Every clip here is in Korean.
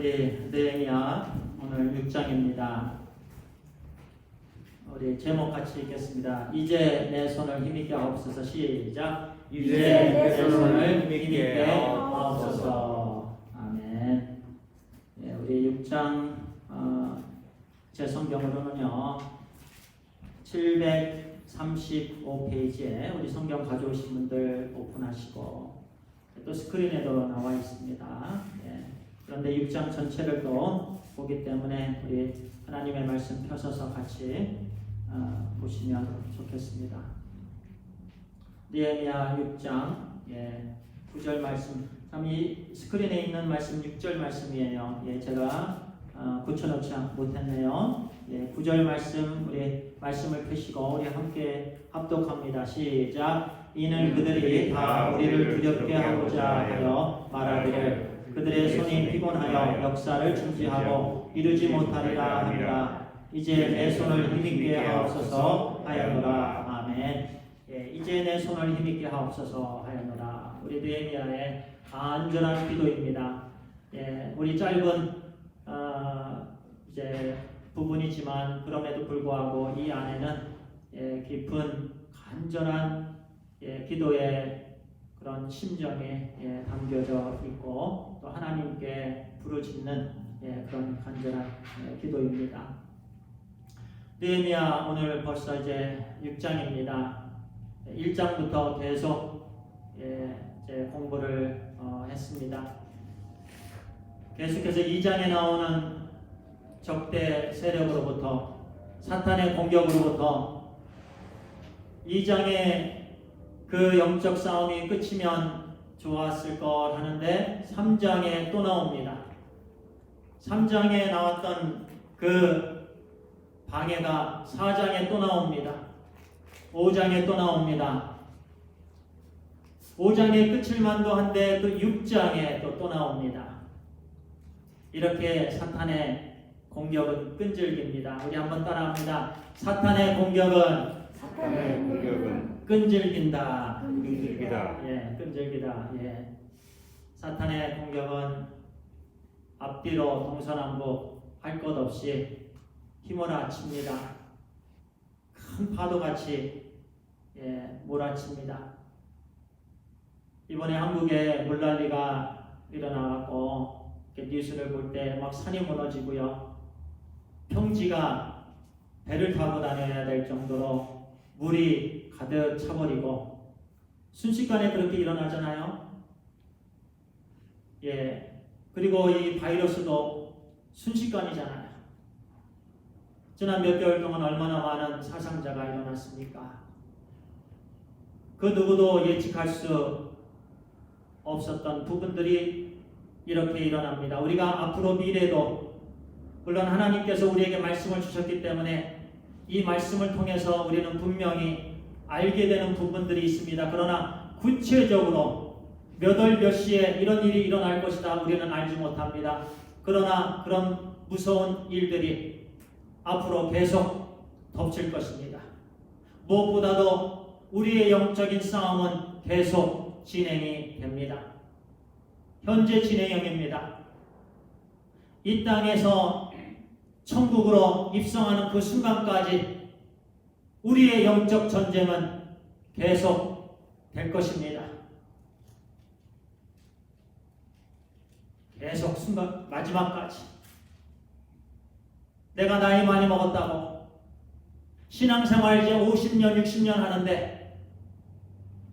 우리 느헤미야 오늘 6장입니다. 우리 제목 같이 읽겠습니다. 이제 내 손을 힘있게 하옵소서. 시작. 이제 내 손을 힘있게 하옵소서. 아멘. 예, 우리 6장 제 성경으로는요 735페이지에 우리 성경 가져오신 분들 오픈하시고 또 스크린에도 나와 있습니다. 예. 그런데 6장 전체를 또 보기 때문에 우리 하나님의 말씀 펴서서 같이 보시면 좋겠습니다. 느헤미야 6장 9절 말씀, 참 이 스크린에 있는 말씀 6절 말씀이에요. 제가 붙여놓지 못했네요. 9절 말씀 우리 말씀을 펴시고 우리 함께 합독합니다. 시작. 이는 그들이 다 우리를 두렵게 하고자 하여 말하기를 그들의 손이 피곤하여 역사를 중지하고 이루지 못하리라 하니라. 이제 내 손을 힘있게 하옵소서 하였노라. 아멘. 이제 내 손을 힘있게 하옵소서 하였노라. 우리 느헤미야의 간절한 기도입니다. 우리 짧은 이제 부분이지만 그럼에도 불구하고 이 안에는 깊은 간절한 기도의 그런 심정이 담겨져 있고 또 하나님께 부르짖는 그런 간절한 기도입니다. 느헤미야 오늘 벌써 이제 6장입니다. 1장부터 계속 이제 공부를 했습니다. 계속해서 2장에 나오는 적대 세력으로부터 사탄의 공격으로부터 2장의 그 영적 싸움이 끝이면 좋았을 것 하는데 3장에 또 나옵니다. 3장에 나왔던 그 방해가 4장에 또 나옵니다. 5장에 또 나옵니다. 5장의 끝을 만도한데 또 6장에 또 나옵니다. 이렇게 사탄의 공격은 끈질깁니다. 우리 한번 따라합니다. 사탄의 공격은 끈질긴다. 끈질기다. 사탄의 공격은 앞뒤로 동서남북 할 것 없이 휘몰아칩니다. 큰 파도같이 몰아칩니다. 이번에 한국에 물난리가 일어나고 뉴스를 볼 때 막 산이 무너지고요. 평지가 배를 타고 다녀야 될 정도로 물이 가득 차버리고 순식간에 그렇게 일어나잖아요. 그리고 이 바이러스도 순식간이잖아요. 지난 몇 개월 동안 얼마나 많은 사상자가 일어났습니까? 그 누구도 예측할 수 없었던 부분들이 이렇게 일어납니다. 우리가 앞으로 미래도 물론 하나님께서 우리에게 말씀을 주셨기 때문에 이 말씀을 통해서 우리는 분명히 알게 되는 부분들이 있습니다. 그러나 구체적으로 몇 월 몇 시에 이런 일이 일어날 것이다 우리는 알지 못합니다. 그러나 그런 무서운 일들이 앞으로 계속 덮칠 것입니다. 무엇보다도 우리의 영적인 싸움은 계속 진행이 됩니다. 현재 진행형입니다. 이 땅에서 천국으로 입성하는 그 순간까지 우리의 영적 전쟁은 계속 될 것입니다. 계속 순간 마지막까지. 내가 나이 많이 먹었다고 신앙생활 이제 50년, 60년 하는데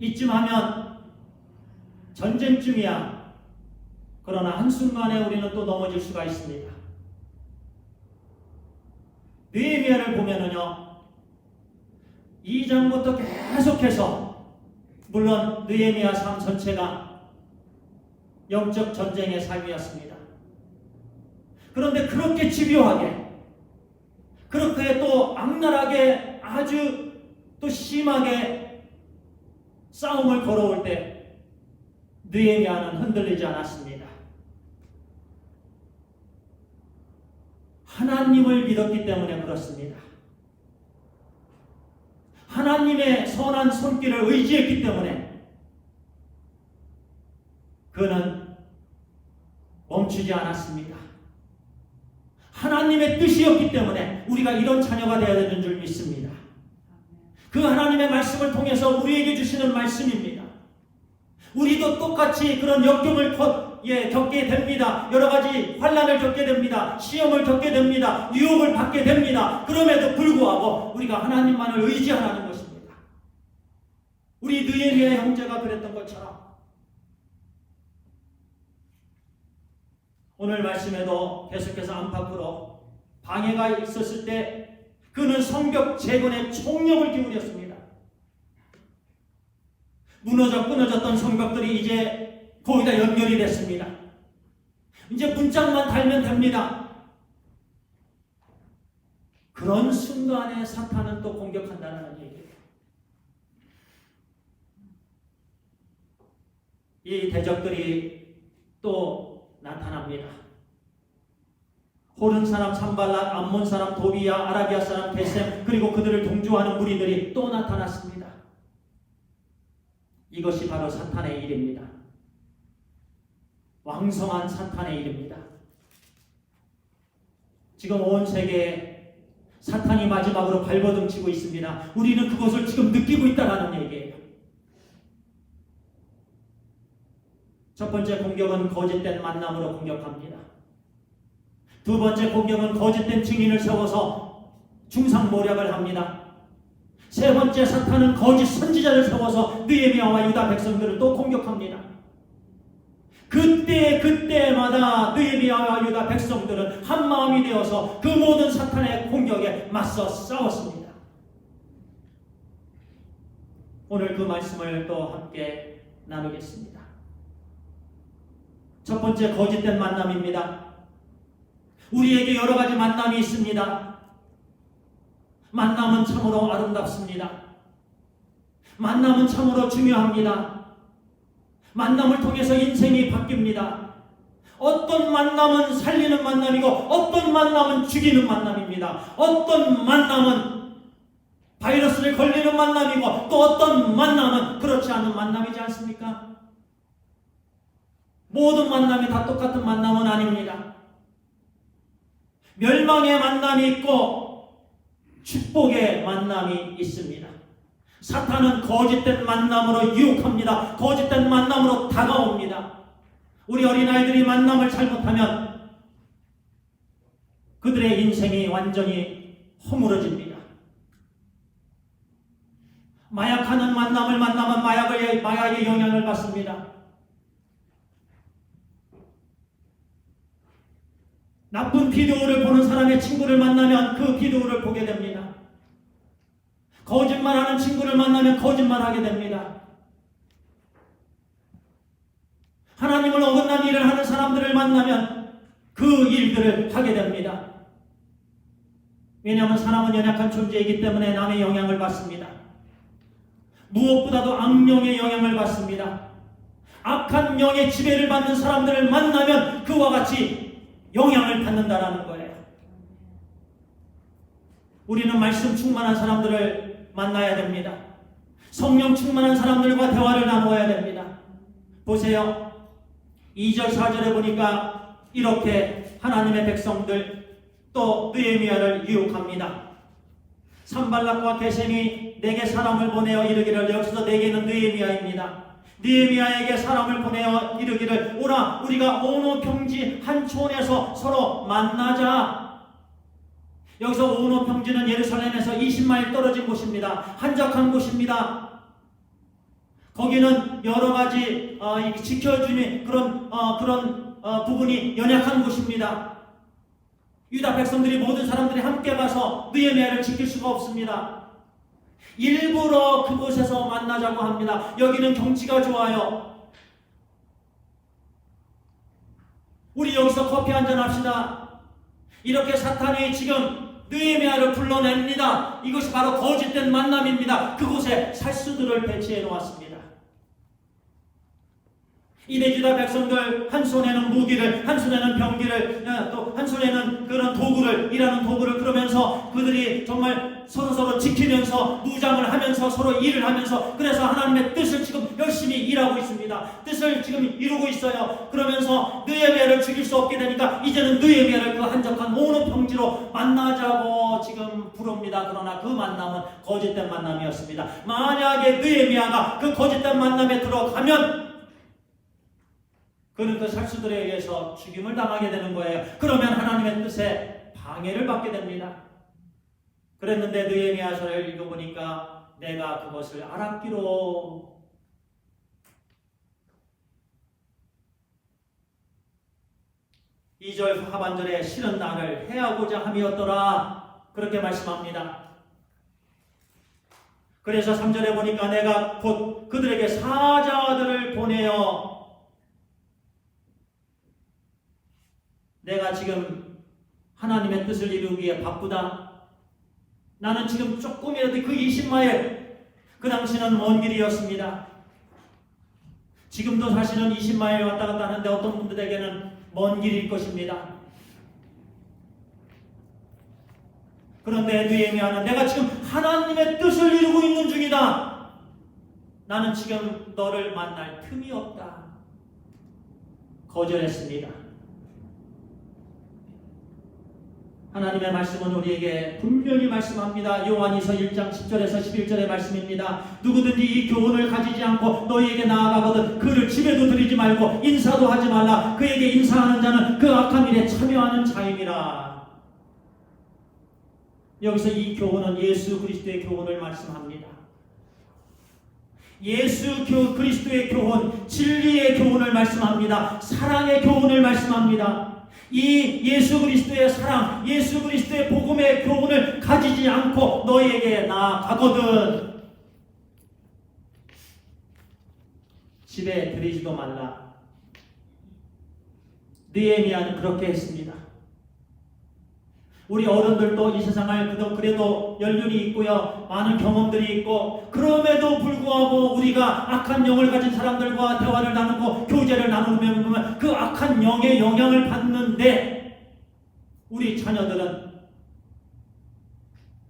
이쯤 하면 전쟁쯤이야. 그러나 한순간에 우리는 또 넘어질 수가 있습니다. 느헤미야를 보면은요, 2장부터 계속해서 물론 느헤미야 삶 전체가 영적 전쟁의 삶이었습니다. 그런데 그렇게 집요하게, 그렇게 또 악랄하게, 아주 또 심하게 싸움을 걸어올 때 느헤미야는 흔들리지 않았습니다. 하나님을 믿었기 때문에 그렇습니다. 하나님의 선한 손길을 의지했기 때문에 그는 멈추지 않았습니다. 하나님의 뜻이었기 때문에 우리가 이런 자녀가 되어야 되는 줄 믿습니다. 그 하나님의 말씀을 통해서 우리에게 주시는 말씀입니다. 우리도 똑같이 그런 역경을 겪게 됩니다. 여러 가지 환난을 겪게 됩니다. 시험을 겪게 됩니다. 유혹을 받게 됩니다. 그럼에도 불구하고 우리가 하나님만을 의지하라는 것입니다. 우리 느헤미야 형제가 그랬던 것처럼 오늘 말씀에도 계속해서 안팎으로 방해가 있었을 때 그는 성벽 재건에 총력을 기울였습니다. 무너져 끊어졌던 성벽들이 이제 거의 다 연결이 됐습니다. 이제 문짝만 달면 됩니다. 그런 순간에 사탄은 또 공격한다는 얘기예요. 이 대적들이 또 나타납니다. 호른 사람 산발랏, 암몬 사람 도비야, 아라비아 사람 게셈, 그리고 그들을 동조하는 무리들이 또 나타났습니다. 이것이 바로 사탄의 일입니다. 왕성한 사탄의 일입니다. 지금 온 세계에 사탄이 마지막으로 발버둥치고 있습니다. 우리는 그것을 지금 느끼고 있다는 얘기예요. 첫 번째 공격은 거짓된 만남으로 공격합니다. 두 번째 공격은 거짓된 증인을 세워서 중상모략을 합니다. 세 번째 사탄은 거짓 선지자를 세워서 느헤미야와 유다 백성들을 또 공격합니다. 그때마다 느헤미야와 유다 백성들은 한 마음이 되어서 그 모든 사탄의 공격에 맞서 싸웠습니다. 오늘 그 말씀을 또 함께 나누겠습니다. 첫 번째 거짓된 만남입니다. 우리에게 여러 가지 만남이 있습니다. 만남은 참으로 아름답습니다. 만남은 참으로 중요합니다. 만남을 통해서 인생이 바뀝니다. 어떤 만남은 살리는 만남이고 어떤 만남은 죽이는 만남입니다. 어떤 만남은 바이러스를 걸리는 만남이고 또 어떤 만남은 그렇지 않은 만남이지 않습니까? 모든 만남이 다 똑같은 만남은 아닙니다. 멸망의 만남이 있고 축복의 만남이 있습니다. 사탄은 거짓된 만남으로 유혹합니다. 거짓된 만남으로 다가옵니다. 우리 어린아이들이 만남을 잘못하면 그들의 인생이 완전히 허물어집니다. 마약하는 만남을 만나면 마약의 영향을 받습니다. 나쁜 비디오를 보는 사람의 친구를 만나면 그 비디오를 보게 됩니다. 거짓말하는 친구를 만나면 거짓말하게 됩니다. 하나님을 어긋난 일을 하는 사람들을 만나면 그 일들을 하게 됩니다. 왜냐하면 사람은 연약한 존재이기 때문에 남의 영향을 받습니다. 무엇보다도 악령의 영향을 받습니다. 악한 영의 지배를 받는 사람들을 만나면 그와 같이 영향을 받는다라는 거예요. 우리는 말씀 충만한 사람들을 만나야 됩니다. 성령 충만한 사람들과 대화를 나누어야 됩니다. 보세요. 2절 4절에 보니까 이렇게 하나님의 백성들 또 느헤미야를 유혹합니다. 산발락과 게셈이 내게 사람을 보내어 이르기를, 여기서 내게는 느헤미야입니다. 느헤미야에게 사람을 보내어 이르기를, 오라 우리가 어느 평지 한 촌에서 서로 만나자. 여기서 오노 평지는 예루살렘에서 20마일 떨어진 곳입니다. 한적한 곳입니다. 거기는 여러 가지 지켜주는 그런 부분이 연약한 곳입니다. 유다 백성들이 모든 사람들이 함께 가서 느헤미야를 지킬 수가 없습니다. 일부러 그곳에서 만나자고 합니다. 여기는 경치가 좋아요. 우리 여기서 커피 한잔 합시다. 이렇게 사탄이 지금 느헤미야를 불러냅니다. 이것이 바로 거짓된 만남입니다. 그곳에 살수들을 배치해 놓았습니다. 이내 유다 백성들 한 손에는 무기를, 한 손에는 병기를, 또 한 손에는 그런 도구를, 일하는 도구를, 그러면서 그들이 정말 서로 지키면서 무장을 하면서 서로 일을 하면서, 그래서 하나님의 뜻을 지금 열심히 일하고 있습니다. 뜻을 지금 이루고 있어요. 그러면서 느헤미야를 죽일 수 없게 되니까 이제는 느헤미야를 그 한적한 오노 평지로 만나자고 지금 부릅니다. 그러나 그 만남은 거짓된 만남이었습니다. 만약에 느헤미야가 그 거짓된 만남에 들어가면 그는 그 살수들에 의해서 죽임을 당하게 되는 거예요. 그러면 하나님의 뜻에 방해를 받게 됩니다. 그랬는데 느헤미야서를 읽어보니까 내가 그것을 알았기로, 2절 하반절에 실은 나를 해하고자 함이었더라, 그렇게 말씀합니다. 그래서 3절에 보니까 내가 곧 그들에게 사자들을 보내어, 내가 지금 하나님의 뜻을 이루기 위해 바쁘다. 나는 지금 조금이라도 그 20마일, 그 당시는 먼 길이었습니다. 지금도 사실은 20마일 왔다 갔다 하는데 어떤 분들에게는 먼 길일 것입니다. 그런데 느헤미야는 내가 지금 하나님의 뜻을 이루고 있는 중이다. 나는 지금 너를 만날 틈이 없다. 거절했습니다. 하나님의 말씀은 우리에게 분명히 말씀합니다. 요한이서 1장 10절에서 11절의 말씀입니다. 누구든지 이 교훈을 가지지 않고 너희에게 나아가거든 그를 집에도 들이지 말고 인사도 하지 말라. 그에게 인사하는 자는 그 악한 일에 참여하는 자임이라. 여기서 이 교훈은 예수 그리스도의 교훈을 말씀합니다. 예수 그리스도의 교훈, 진리의 교훈을 말씀합니다. 사랑의 교훈을 말씀합니다. 이 예수 그리스도의 사랑, 예수 그리스도의 복음의 교훈을 가지지 않고 너희에게 나아가거든 집에 들이지도 말라. 느헤미야는 그렇게 했습니다. 우리 어른들도 이 세상을 그래도 연륜이 있고요, 많은 경험들이 있고, 그럼에도 불구하고 우리가 악한 영을 가진 사람들과 대화를 나누고 교제를 나누면 보면 그 악한 영의 영향을 받는데 우리 자녀들은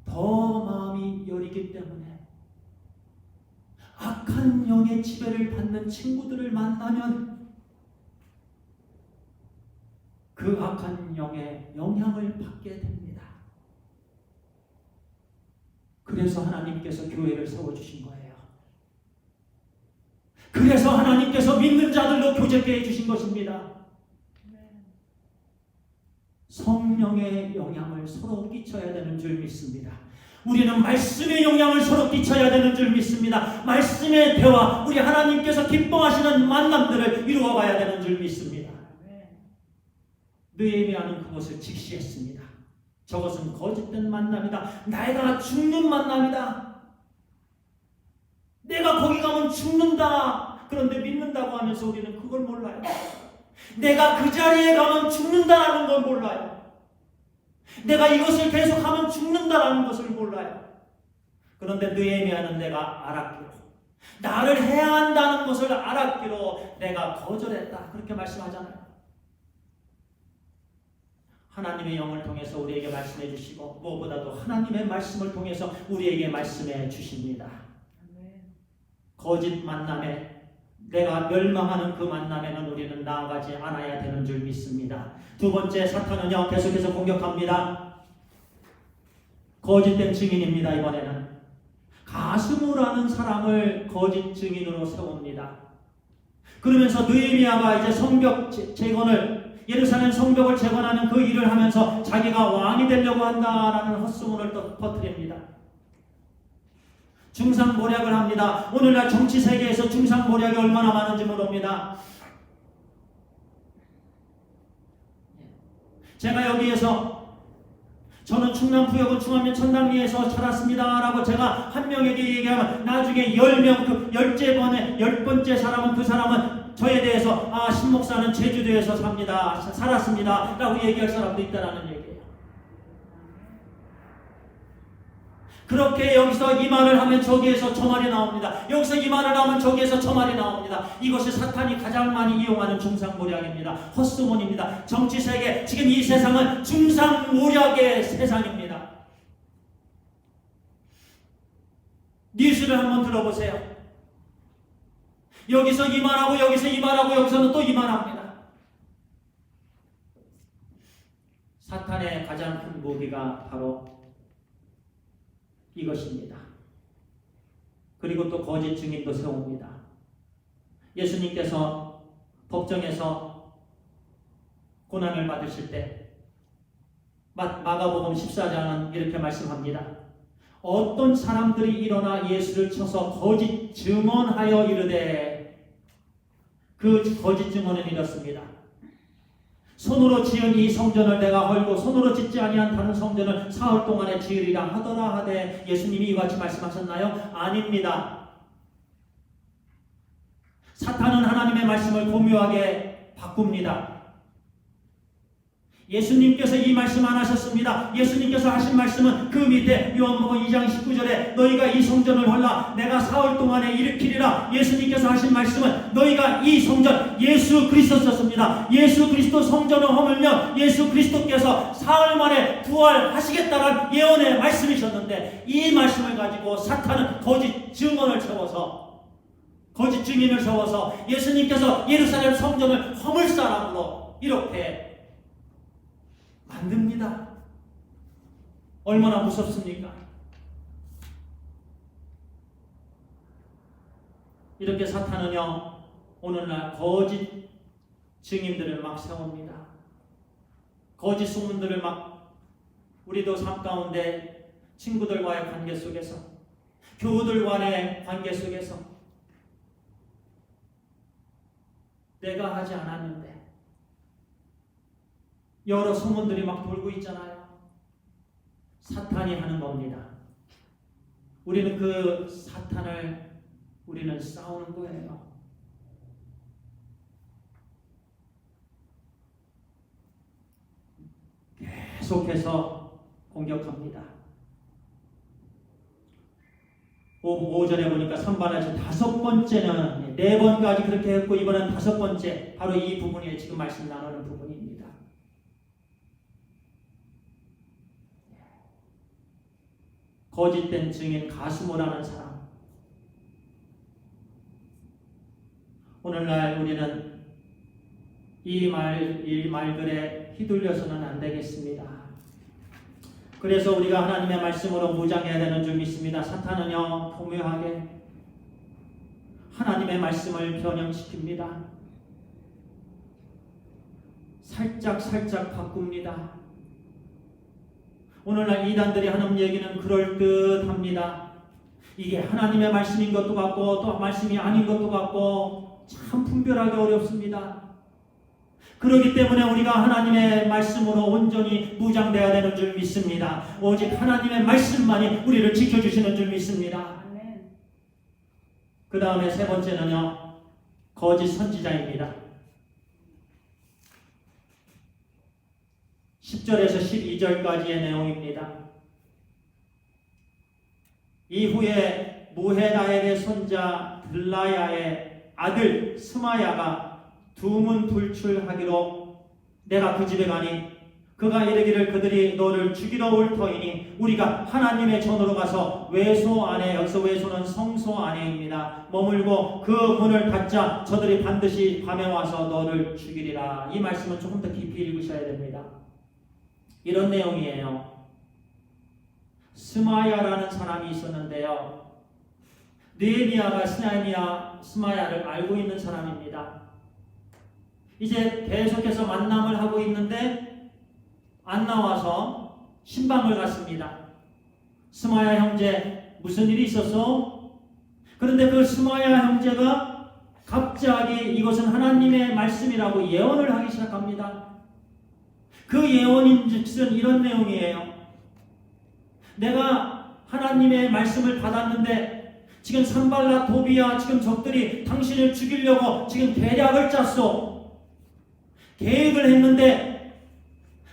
더 마음이 여리기 때문에 악한 영의 지배를 받는 친구들을 만나면 그 악한 영의 영향을 받게 됩니다. 그래서 하나님께서 교회를 세워주신 거예요. 그래서 하나님께서 믿는 자들로 교제케 해주신 것입니다. 성령의 영향을 서로 끼쳐야 되는 줄 믿습니다. 우리는 말씀의 영향을 서로 끼쳐야 되는 줄 믿습니다. 말씀의 대화, 우리 하나님께서 기뻐하시는 만남들을 이루어가야 되는 줄 믿습니다. 느헤미야는 그것을 직시했습니다. 저것은 거짓된 만남이다. 내가 죽는 만남이다. 내가 거기 가면 죽는다. 그런데 믿는다고 하면서 우리는 그걸 몰라요. 내가 그 자리에 가면 죽는다라는 걸 몰라요. 내가 이것을 계속하면 죽는다라는 것을 몰라요. 그런데 느헤미야는 내가 알았기로, 나를 해야 한다는 것을 알았기로 내가 거절했다. 그렇게 말씀하잖아요. 하나님의 영을 통해서 우리에게 말씀해 주시고 무엇보다도 하나님의 말씀을 통해서 우리에게 말씀해 주십니다. 거짓 만남에, 내가 멸망하는 그 만남에는 우리는 나아가지 않아야 되는 줄 믿습니다. 두 번째, 사탄은요 계속해서 공격합니다. 거짓된 증인입니다. 이번에는 가스무라는 사람을 거짓 증인으로 세웁니다. 그러면서 느헤미야가 이제 성벽 재건을 예루살렘 성벽을 재건하는 그 일을 하면서 자기가 왕이 되려고 한다라는 헛소문을 퍼뜨립니다. 중상모략을 합니다. 오늘날 정치 세계에서 중상모략이 얼마나 많은지 모릅니다. 제가 여기에서 저는 충남부여군 충암면 천당리에서 자랐습니다 라고 제가 한 명에게 얘기하면 나중에 10명, 그 10번째, 10번째 사람은 그 사람은 저에 대해서 신목사는 제주도에서 살았습니다 라고 얘기할 사람도 있다는 얘기예요. 그렇게 여기서 이 말을 하면 저기에서 저 말이 나옵니다. 여기서 이 말을 하면 저기에서 저 말이 나옵니다. 이것이 사탄이 가장 많이 이용하는 중상모략입니다. 헛소문입니다. 정치세계, 지금 이 세상은 중상모략의 세상입니다. 뉴스를 한번 들어보세요. 여기서 이 말하고 여기서 이 말하고 여기서는 또 이 말합니다. 사탄의 가장 큰 무기가 바로 이것입니다. 그리고 또 거짓 증인도 세웁니다. 예수님께서 법정에서 고난을 받으실 때 마가복음 14장은 이렇게 말씀합니다. 어떤 사람들이 일어나 예수를 쳐서 거짓 증언하여 이르되, 그 거짓 증언은 이렇습니다. 손으로 지은 이 성전을 내가 헐고 손으로 짓지 아니한 다른 성전을 사흘 동안에 지으리라 하더라 하되, 예수님이 이같이 말씀하셨나요? 아닙니다. 사탄은 하나님의 말씀을 고묘하게 바꿉니다. 예수님께서 이 말씀 안 하셨습니다. 예수님께서 하신 말씀은 그 밑에 요한복음 2장 19절에 너희가 이 성전을 헐라 내가 사흘 동안에 일으키리라. 예수님께서 하신 말씀은 너희가 이 성전, 예수 그리스도 썼습니다. 예수 그리스도 성전을 허물면 예수 그리스도께서 사흘 만에 부활하시겠다는 예언의 말씀이셨는데, 이 말씀을 가지고 사탄은 거짓 증언을 세워서, 거짓 증인을 세워서 예수님께서 예루살렘 성전을 허물 사람으로 이렇게 만듭니다. 얼마나 무섭습니까? 이렇게 사탄은요, 오늘날 거짓 증인들을 막 세웁니다. 거짓 소문들을 막, 우리도 삶 가운데 친구들과의 관계 속에서, 교우들과의 관계 속에서 내가 하지 않았는데 여러 소문들이 막 돌고 있잖아요. 사탄이 하는 겁니다. 우리는 그 사탄을 우리는 싸우는 거예요. 계속해서 공격합니다. 5절에 보니까 선반에서 5번째는 4번까지 그렇게 했고, 이번엔 5번째, 바로 이 부분이 지금 말씀 나누는 부분입니다. 거짓된 증인, 가수모라는 사람. 오늘날 우리는 이 말들에 휘둘려서는 안 되겠습니다. 그래서 우리가 하나님의 말씀으로 무장해야 되는 줄 믿습니다. 사탄은요, 교묘하게 하나님의 말씀을 변형시킵니다. 살짝 바꿉니다. 오늘날 이단들이 하는 얘기는 그럴듯합니다. 이게 하나님의 말씀인 것도 같고 또 말씀이 아닌 것도 같고 참 분별하기 어렵습니다. 그렇기 때문에 우리가 하나님의 말씀으로 온전히 무장되어야 되는 줄 믿습니다. 오직 하나님의 말씀만이 우리를 지켜주시는 줄 믿습니다. 그 다음에 3번째는요, 거짓 선지자입니다. 10절에서 12절까지의 내용입니다. 이후에 무헤다엘의 손자 들라야의 아들 스마야가 두문불출하기로 내가 그 집에 가니 그가 이르기를 그들이 너를 죽이러 올 터이니 우리가 하나님의 전으로 가서 외소 안에, 여기서 외소는 성소 안에입니다, 머물고 그 문을 닫자 저들이 반드시 밤에 와서 너를 죽이리라. 이 말씀은 조금 더 깊이 읽으셔야 됩니다. 이런 내용이에요. 스마야라는 사람이 있었는데요, 느헤미야가 스마야를 알고 있는 사람입니다. 이제 계속해서 만남을 하고 있는데 안 나와서 신방을 갔습니다. 스마야 형제 무슨 일이 있었어? 그런데 그 스마야 형제가 갑자기 이것은 하나님의 말씀이라고 예언을 하기 시작합니다. 그 예언인즉슨 이런 내용이에요. 내가 하나님의 말씀을 받았는데 지금 산발라 도비야 지금 적들이 당신을 죽이려고 지금 계략을 짰어. 계획을 했는데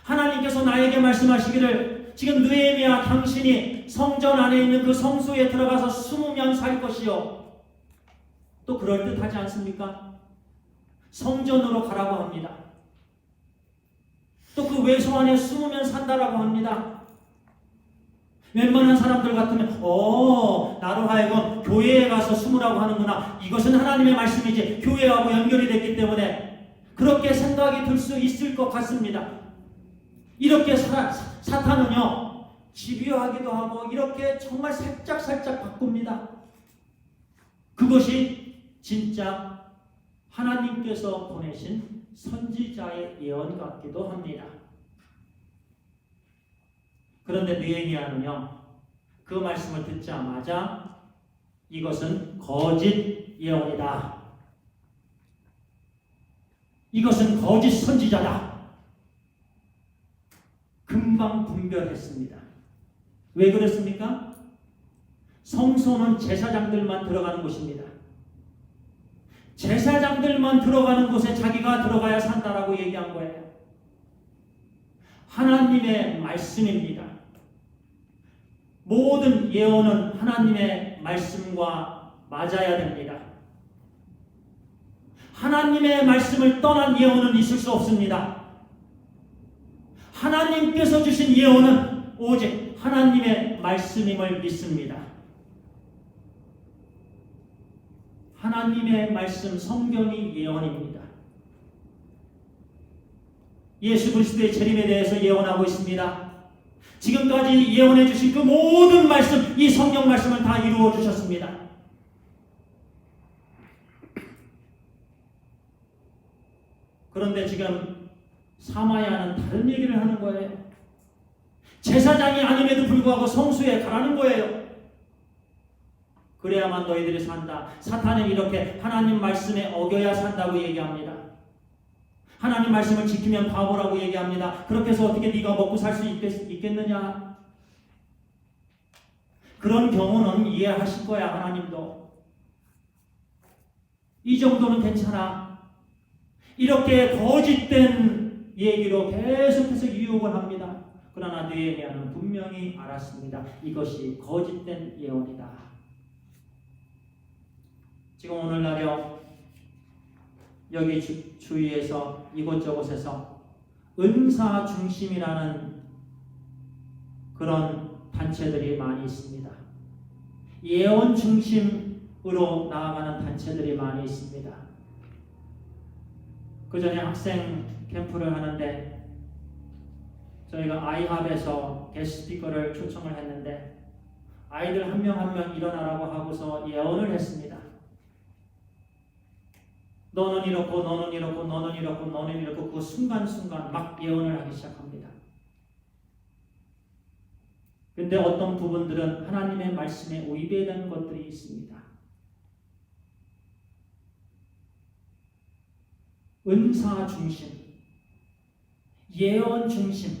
하나님께서 나에게 말씀하시기를 지금 느헤미야 당신이 성전 안에 있는 그 성소에 들어가서 숨으면 살 것이요. 또 그럴듯하지 않습니까? 성전으로 가라고 합니다. 또 그 외소 안에 숨으면 산다라고 합니다. 웬만한 사람들 같으면 나로 하여금 교회에 가서 숨으라고 하는구나. 이것은 하나님의 말씀이지 교회하고 연결이 됐기 때문에 그렇게 생각이 들 수 있을 것 같습니다. 이렇게 사탄은요 집요하기도 하고 이렇게 정말 살짝 바꿉니다. 그것이 진짜 하나님께서 보내신 선지자의 예언 같기도 합니다. 그런데 느헤미야는요 그 말씀을 듣자마자 이것은 거짓 예언이다. 이것은 거짓 선지자다. 금방 분별했습니다. 왜 그랬습니까? 성소는 제사장들만 들어가는 곳입니다. 제사장들만 들어가는 곳에 자기가 들어가야 산다라고 얘기한 거예요. 하나님의 말씀입니다. 모든 예언은 하나님의 말씀과 맞아야 됩니다. 하나님의 말씀을 떠난 예언은 있을 수 없습니다. 하나님께서 주신 예언은 오직 하나님의 말씀임을 믿습니다. 하나님의 말씀 성경이 예언입니다. 예수 그리스도의 재림에 대해서 예언하고 있습니다. 지금까지 예언해 주신 그 모든 말씀, 이 성경 말씀을 다 이루어 주셨습니다. 그런데 지금 사마야는 다른 얘기를 하는 거예요. 제사장이 아님에도 불구하고 성수에 가라는 거예요. 그래야만 너희들이 산다. 사탄은 이렇게 하나님 말씀에 어겨야 산다고 얘기합니다. 하나님 말씀을 지키면 바보라고 얘기합니다. 그렇게 해서 어떻게 네가 먹고 살 수 있겠느냐? 그런 경우는 이해하실 거야. 하나님도 이 정도는 괜찮아. 이렇게 거짓된 얘기로 계속해서 유혹을 합니다. 그러나 느헤미야는 분명히 알았습니다. 이것이 거짓된 예언이다. 지금 오늘날요 여기 주위에서 이곳저곳에서 은사 중심이라는 그런 단체들이 많이 있습니다. 예언 중심으로 나아가는 단체들이 많이 있습니다. 그 전에 학생 캠프를 하는데 저희가 아이합에서 게스트스피커를 초청을 했는데 아이들 한 명 한 명 일어나라고 하고서 예언을 했습니다. 너는 이렇고 너는 이렇고 너는 이렇고 너는 이렇고 그 순간순간 막 예언을 하기 시작합니다. 그런데 어떤 부분들은 하나님의 말씀에 위배되는 것들이 있습니다. 은사 중심, 예언 중심,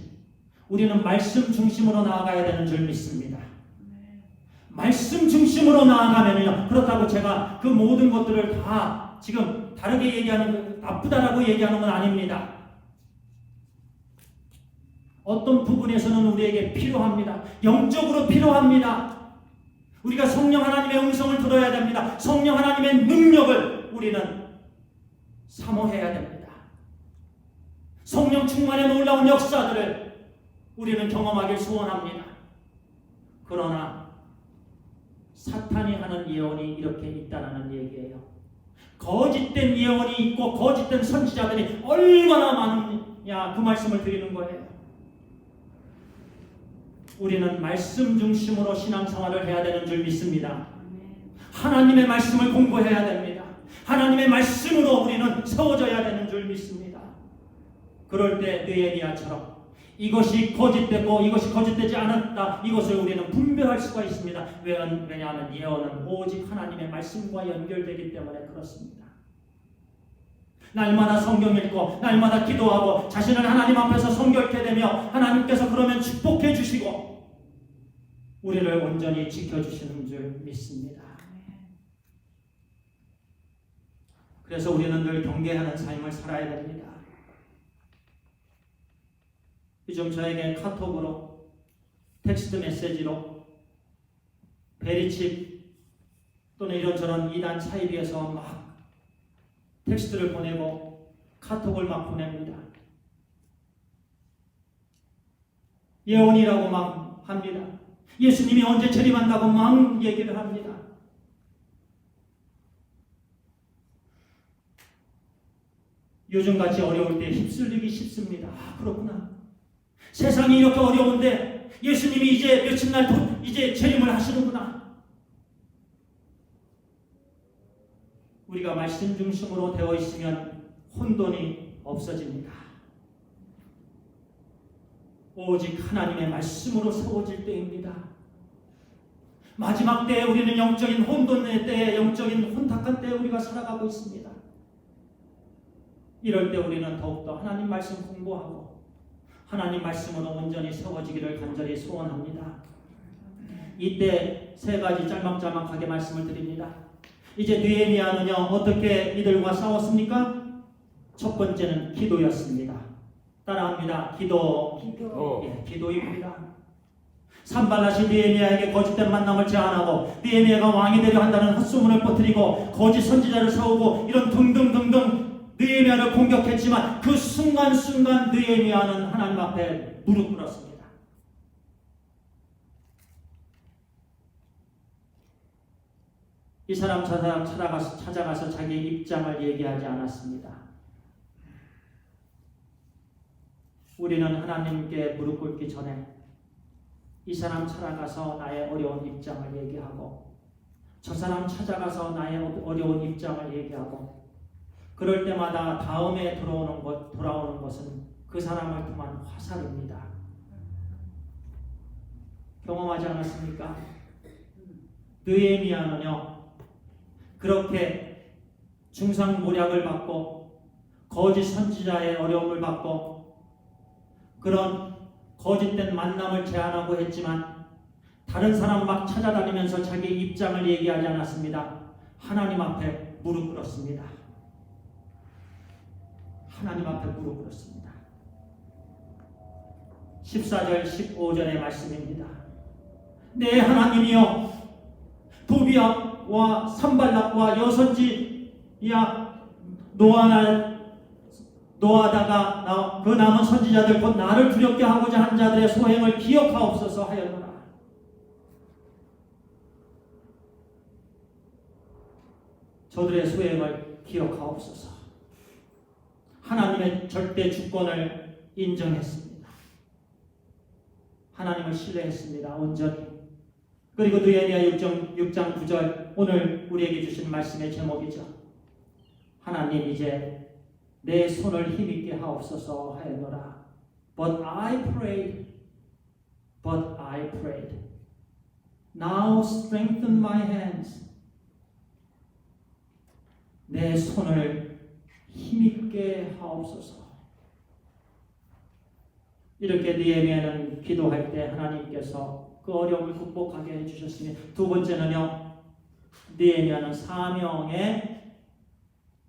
우리는 말씀 중심으로 나아가야 되는 줄 믿습니다. 말씀 중심으로 나아가면요, 그렇다고 제가 그 모든 것들을 다 지금 다르게 얘기하는, 나쁘다라고 얘기하는 건 아닙니다. 어떤 부분에서는 우리에게 필요합니다. 영적으로 필요합니다. 우리가 성령 하나님의 음성을 들어야 됩니다. 성령 하나님의 능력을 우리는 사모해야 됩니다. 성령 충만의 놀라운 역사들을 우리는 경험하길 소원합니다. 그러나 사탄이 하는 예언이 이렇게 있다는 얘기예요. 거짓된 예언이 있고 거짓된 선지자들이 얼마나 많으냐 그 말씀을 드리는 거예요. 우리는 말씀 중심으로 신앙생활을 해야 되는 줄 믿습니다. 하나님의 말씀을 공부해야 됩니다. 하나님의 말씀으로 우리는 세워져야 되는 줄 줄 믿습니다. 그럴 때 느헤미야처럼 이것이 거짓되고 이것이 거짓되지 않았다, 이것을 우리는 분별할 수가 있습니다. 왜냐하면 예언은 오직 하나님의 말씀과 연결되기 때문에 그렇습니다. 날마다 성경 읽고 날마다 기도하고 자신을 하나님 앞에서 성결케 되며 하나님께서 그러면 축복해 주시고 우리를 온전히 지켜주시는 줄 믿습니다. 그래서 우리는 늘 경계하는 삶을 살아야 됩니다. 요즘 저에게 카톡으로, 텍스트 메시지로, 베리칩 또는 이런저런 이단 사이비에서 막 텍스트를 보내고 카톡을 막 보냅니다. 예언이라고 막 합니다. 예수님이 언제 재림한다고 막 얘기를 합니다. 요즘같이 어려울 때 휩쓸리기 쉽습니다. 아, 그렇구나. 세상이 이렇게 어려운데 예수님이 이제 며칠 날 이제 재림을 하시는구나. 우리가 말씀 중심으로 되어 있으면 혼돈이 없어집니다. 오직 하나님의 말씀으로 세워질 때입니다. 마지막 때에 우리는 영적인 혼돈의 때에, 영적인 혼탁한 때에 우리가 살아가고 있습니다. 이럴 때 우리는 더욱더 하나님 말씀 공부하고 하나님 말씀으로 온전히 세워지기를 간절히 소원합니다. 이때 세 가지 짤막짤막하게 말씀을 드립니다. 이제 느헤미야는요, 어떻게 이들과 싸웠습니까? 첫 번째는 기도였습니다. 따라합니다. 기도. 예, 기도입니다. 산발랏이 느헤미야에게 거짓된 만남을 제안하고 느헤미야가 왕이 되려 한다는 헛소문을 퍼뜨리고 거짓 선지자를 세우고 이런 등등등등 느헤미야를 공격했지만 그 순간순간 느헤미야는 하나님 앞에 무릎 꿇었습니다. 이 사람 저 사람 찾아가서 자기 입장을 얘기하지 않았습니다. 우리는 하나님께 무릎 꿇기 전에 이 사람 찾아가서 나의 어려운 입장을 얘기하고 저 사람 찾아가서 나의 어려운 입장을 얘기하고 그럴 때마다 다음에 돌아오는 것은 그 사람을 통한 화살입니다. 경험하지 않았습니까? 느헤미야는요, 그렇게 중상모략을 받고 거짓 선지자의 어려움을 받고 그런 거짓된 만남을 제안하고 했지만 다른 사람 막 찾아다니면서 자기 입장을 얘기하지 않았습니다. 하나님 앞에 무릎 꿇었습니다. 하나님 앞에 무릎 꿇었습니다. 14절 15절의 말씀입니다. 내 하나님이여, 도비야와 산발락과 여선지야 노하다가 그 남은 선지자들 곧 나를 두렵게 하고자 한 자들의 소행을 기억하옵소서 하였노라. 저들의 소행을 기억하옵소서. 하나님의 절대 주권을 인정했습니다. 하나님을 신뢰했습니다. 온전히. 그리고 느헤미야 6장 9절, 오늘 우리에게 주신 말씀의 제목이죠. 하나님 이제 내 손을 힘있게 하옵소서 하였노라. But I prayed. Now strengthen my hands. 내 손을 힘있게 하옵소서. 이렇게 느헤미야는 기도할 때 하나님께서 그 어려움을 극복하게 해주셨으니, 두 번째는요, 느헤미야는 사명에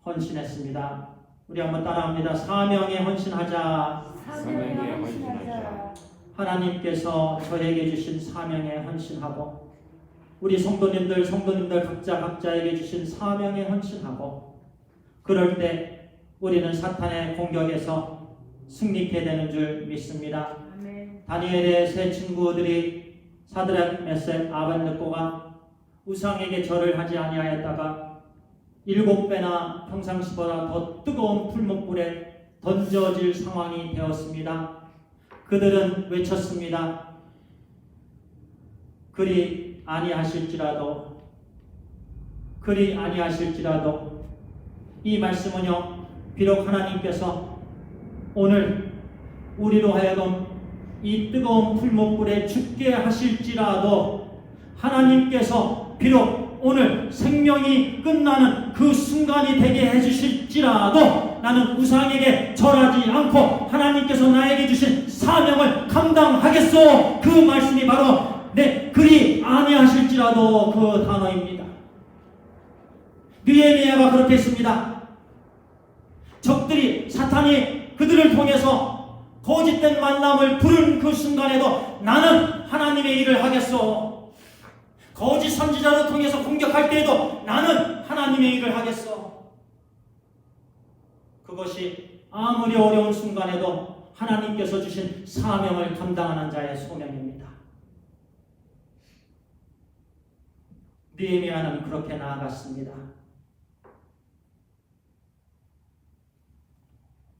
헌신했습니다. 우리 한번 따라합니다. 사명에 헌신하자. 사명에 헌신하자. 하나님께서 저에게 주신 사명에 헌신하고 우리 성도님들 각자에게 주신 사명에 헌신하고 그럴 때 우리는 사탄의 공격에서 승리케 되는 줄 믿습니다. 아멘. 다니엘의 세 친구들이 사드락, 메섹, 아벳느고가 우상에게 절을 하지 아니하였다가 7배나 평상시보다 더 뜨거운 풀목불에 던져질 상황이 되었습니다. 그들은 외쳤습니다. 그리 아니하실지라도 이 말씀은요, 비록 하나님께서 오늘 우리로 하여금 이 뜨거운 풀목불에 죽게 하실지라도 하나님께서 비록 오늘 생명이 끝나는 그 순간이 되게 해주실지라도 나는 우상에게 절하지 않고 하나님께서 나에게 주신 사명을 감당하겠소. 그 말씀이 바로 그리 아니하실지라도 그 단어입니다. 느헤미야가 그렇게 했습니다. 적들이 사탄이 그들을 통해서 거짓된 만남을 부른 그 순간에도 나는 하나님의 일을 하겠소. 거짓 선지자를 통해서 공격할 때에도 나는 하나님의 일을 하겠소. 그것이 아무리 어려운 순간에도 하나님께서 주신 사명을 감당하는 자의 소명입니다. 느헤미야는 그렇게 나아갔습니다.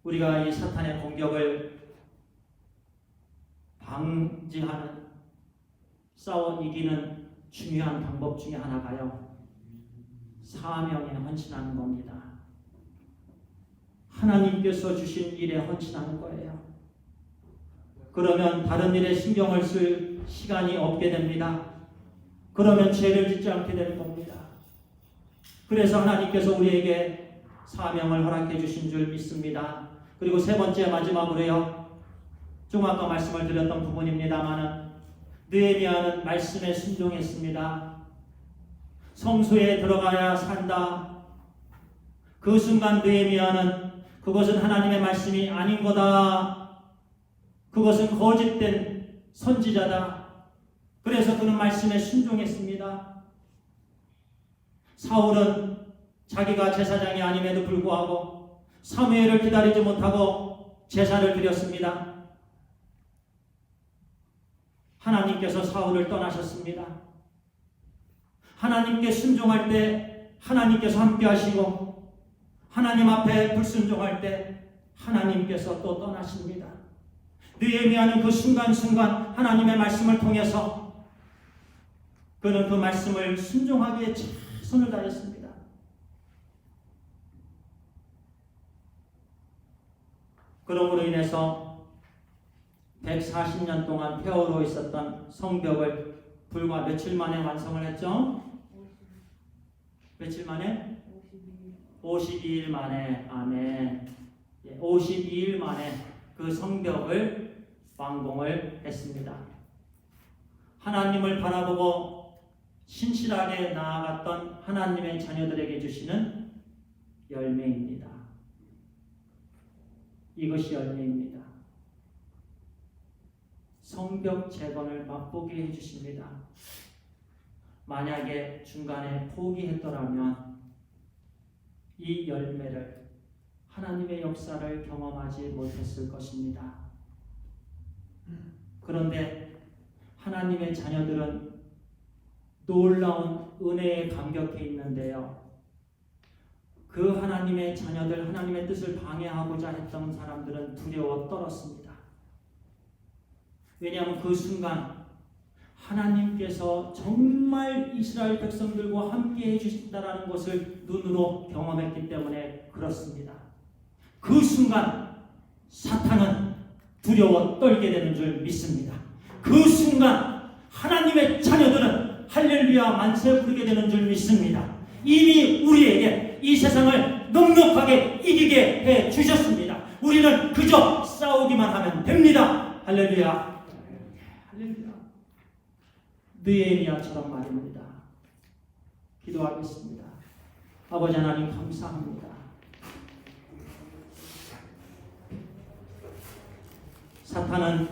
우리가 이 사탄의 공격을 방지하는, 싸워 이기는 중요한 방법 중에 하나가요, 사명에 헌신하는 겁니다. 하나님께서 주신 일에 헌신하는 거예요. 그러면 다른 일에 신경을 쓸 시간이 없게 됩니다. 그러면 죄를 짓지 않게 되는 겁니다. 그래서 하나님께서 우리에게 사명을 허락해 주신 줄 믿습니다. 그리고 세 번째 마지막으로요, 좀 아까 말씀을 드렸던 부분입니다만은 느헤미야는 말씀에 순종했습니다. 성소에 들어가야 산다. 그 순간 느헤미야는 그것은 하나님의 말씀이 아닌 거다. 그것은 거짓된 선지자다. 그래서 그는 말씀에 순종했습니다. 사울은 자기가 제사장이 아님에도 불구하고 사무엘을 기다리지 못하고 제사를 드렸습니다. 하나님께서 사울을 떠나셨습니다. 하나님께 순종할 때 하나님께서 함께 하시고 하나님 앞에 불순종할 때 하나님께서 또 떠나십니다. 느헤미야는 그 순간순간 하나님의 말씀을 통해서 그는 그 말씀을 순종하기에 최선을 다했습니다. 그러므로 인해서 140년 동안 폐허로 있었던 성벽을 불과 며칠 만에 완성을 했죠? 며칠 만에? 52일 만에. 아멘. 52일 만에 그 성벽을 완공을 했습니다. 하나님을 바라보고 신실하게 나아갔던 하나님의 자녀들에게 주시는 열매입니다. 이것이 열매입니다. 성벽 재건을 맛보게 해주십니다. 만약에 중간에 포기했더라면 이 열매를, 하나님의 역사를 경험하지 못했을 것입니다. 그런데 하나님의 자녀들은 놀라운 은혜에 감격해 있는데요, 그 하나님의 자녀들, 하나님의 뜻을 방해하고자 했던 사람들은 두려워 떨었습니다. 왜냐하면 그 순간 하나님께서 정말 이스라엘 백성들과 함께 해주신다라는 것을 눈으로 경험했기 때문에 그렇습니다. 그 순간 사탄은 두려워 떨게 되는 줄 믿습니다. 그 순간 하나님의 자녀들은 할렐루야 만세 부르게 되는 줄 믿습니다. 이미 우리에게 이 세상을 넉넉하게 이기게 해 주셨습니다. 우리는 그저 싸우기만 하면 됩니다. 할렐루야. 할렐루야. 느헤미야처럼 말입니다. 기도하겠습니다. 아버지 하나님 감사합니다. 사탄은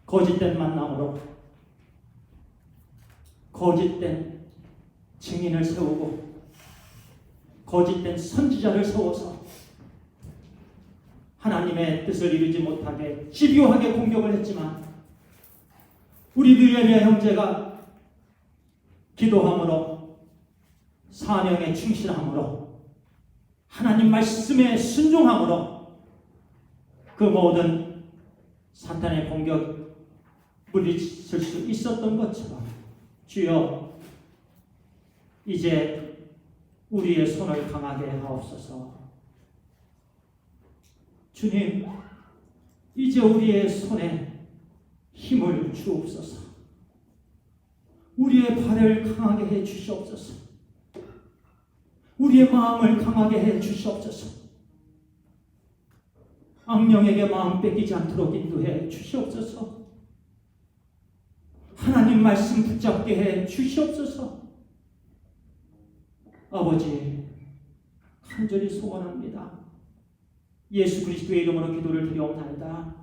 거짓된 만남으로 거짓된 증인을 세우고 거짓된 선지자를 세워서 하나님의 뜻을 이루지 못하게 집요하게 공격을 했지만 우리 느헤미야 형제가 기도함으로 사명에 충실함으로 하나님 말씀에 순종함으로 그 모든 사탄의 공격 물리칠 수 있었던 것처럼 주여 이제 우리의 손을 강하게 하옵소서. 주님, 이제 우리의 손에 힘을 주옵소서. 우리의 발을 강하게 해 주시옵소서. 우리의 마음을 강하게 해 주시옵소서. 악령에게 마음 뺏기지 않도록 인도해 주시옵소서. 하나님 말씀 붙잡게 해 주시옵소서. 아버지, 간절히 소원합니다. 예수 그리스도의 이름으로 기도를 드려옵나이다.